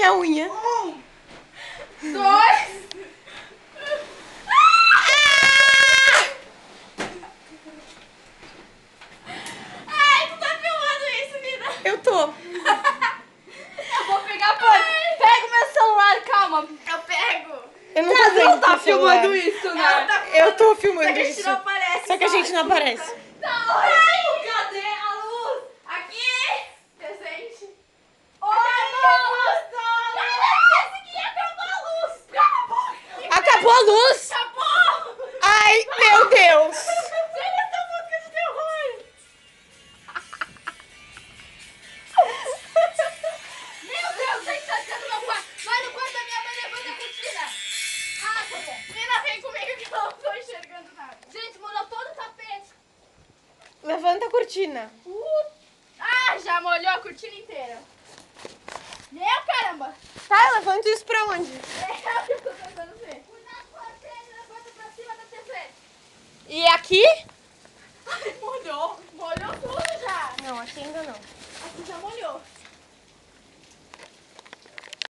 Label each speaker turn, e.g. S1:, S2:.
S1: minha unha.
S2: 1, 2... Ai, tu tá filmando isso, Nina?
S1: Eu tô.
S2: Eu vou pegar pano. Pega o meu celular, calma. Eu pego.
S1: Eu não tô vendo.
S3: Não tá filmando isso,
S2: Ela
S3: né?
S2: tá filmando.
S1: Eu tô
S2: Só
S1: filmando
S2: que a gente
S1: isso.
S2: não aparece.
S1: Só que a gente não aparece.
S2: Tá, oi. Cadê a luz? Aqui. Presente. Oi, luz. Esse aqui acabou a luz. Cala a boca.
S1: Acabou a luz.
S2: Acabou.
S1: Ai, meu Deus.
S2: Olha essa música de terror. Meu Deus, tem que estar dentro do meu quarto. Vai no quarto da minha mãe, levanta a cortina. Ah, tá bom. Nina, vem comigo que eu não tô enxergando nada. Gente, molhou todo o tapete.
S1: Levanta a cortina.
S2: Ah, já molhou a cortina inteira. Meu caramba.
S1: Tá, eu levanto isso pra onde?
S2: É o que eu tô tentando ver. Cuidado com a TV, levanta pra cima da TV.
S1: E aqui?
S2: Ai, molhou. Molhou tudo já.
S1: Não, aqui ainda não.